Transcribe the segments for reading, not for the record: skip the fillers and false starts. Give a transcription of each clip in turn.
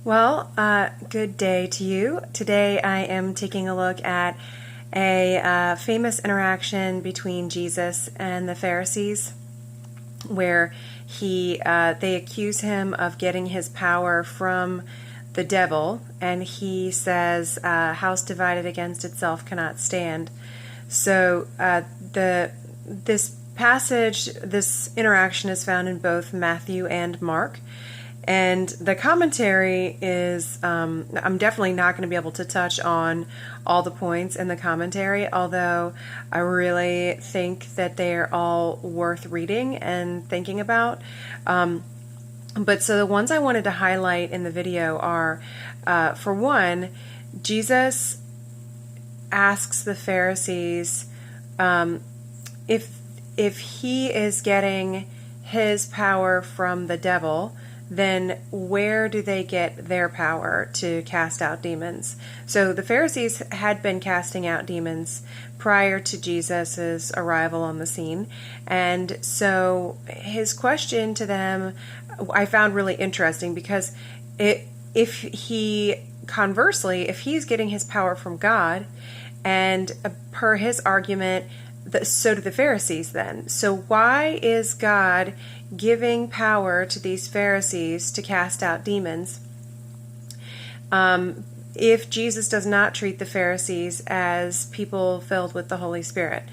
Well, good day to you. Today I am taking a look at a famous interaction between Jesus and the Pharisees, where they accuse him of getting his power from the devil, and he says, "House divided against itself cannot stand." So this passage, this interaction is found in both Matthew and Mark. And the commentary is, I'm definitely not going to be able to touch on all the points in the commentary, although I really think that they're all worth reading and thinking about. But so the ones I wanted to highlight in the video are, for one, Jesus asks the Pharisees if he is getting his power from the devil, then where do they get their power to cast out demons? So the Pharisees had been casting out demons prior to Jesus' arrival on the scene. And so his question to them I found really interesting, because if he's getting his power from God, and per his argument, so do the Pharisees then. So why is God giving power to these Pharisees to cast out demons if Jesus does not treat the Pharisees as people filled with the Holy Spirit?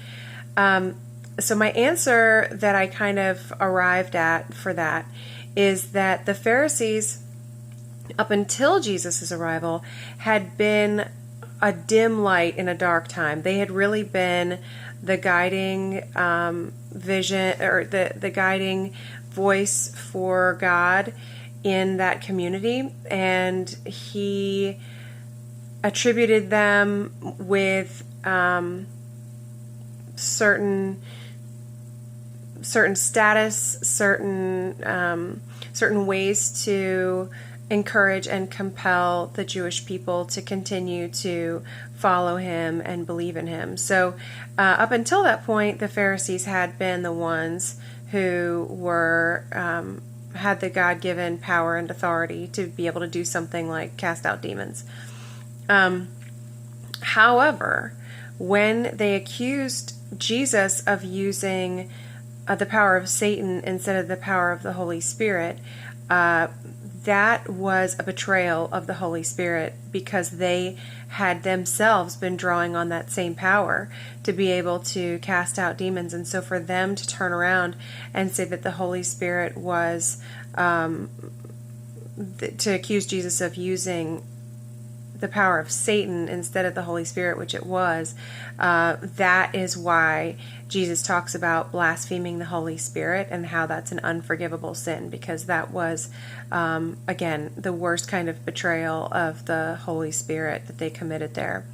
So my answer that I kind of arrived at for that is that the Pharisees, up until Jesus' arrival, had been a dim light in a dark time. They had really been the guiding vision, or the guiding voice for God in that community, and he attributed them with certain status, certain ways to encourage and compel the Jewish people to continue to follow him and believe in him. So up until that point, the Pharisees had been the ones who were had the God-given power and authority to be able to do something like cast out demons. However, when they accused Jesus of using the power of Satan instead of the power of the Holy Spirit, that was a betrayal of the Holy Spirit, because they had themselves been drawing on that same power to be able to cast out demons. And so for them to turn around and say that the Holy Spirit was, to accuse Jesus of using the power of Satan instead of the Holy Spirit, which it was, that is why Jesus talks about blaspheming the Holy Spirit and how that's an unforgivable sin, because that was, again, the worst kind of betrayal of the Holy Spirit that they committed there.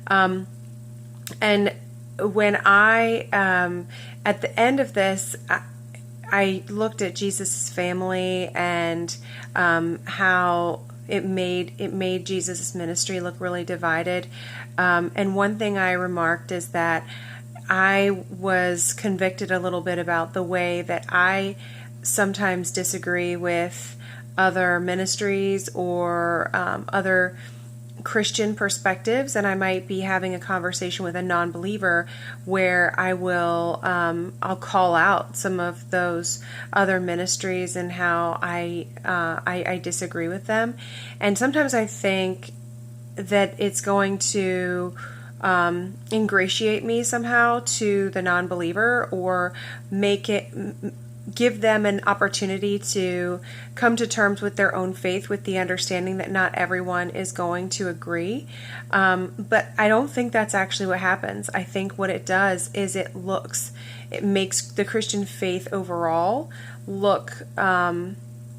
And when at the end of this, I looked at Jesus' family and how it made Jesus' ministry look really divided. And one thing I remarked is that I was convicted a little bit about the way that I sometimes disagree with other ministries or other Christian perspectives, and I might be having a conversation with a non-believer where I will I'll call out some of those other ministries and how I disagree with them. And sometimes I think that it's going to ingratiate me somehow to the non-believer, or give them an opportunity to come to terms with their own faith, with the understanding that not everyone is going to agree. But I don't think that's actually what happens. I think what it does is it makes the Christian faith overall look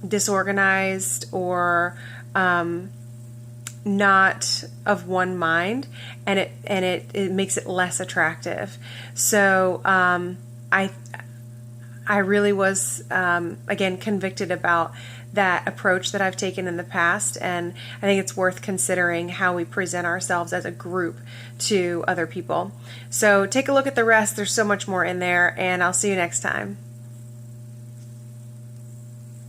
disorganized, or not of one mind, and it makes it less attractive. So I really was, again, convicted about that approach that I've taken in the past, and I think it's worth considering how we present ourselves as a group to other people. So take a look at the rest. There's so much more in there, and I'll see you next time.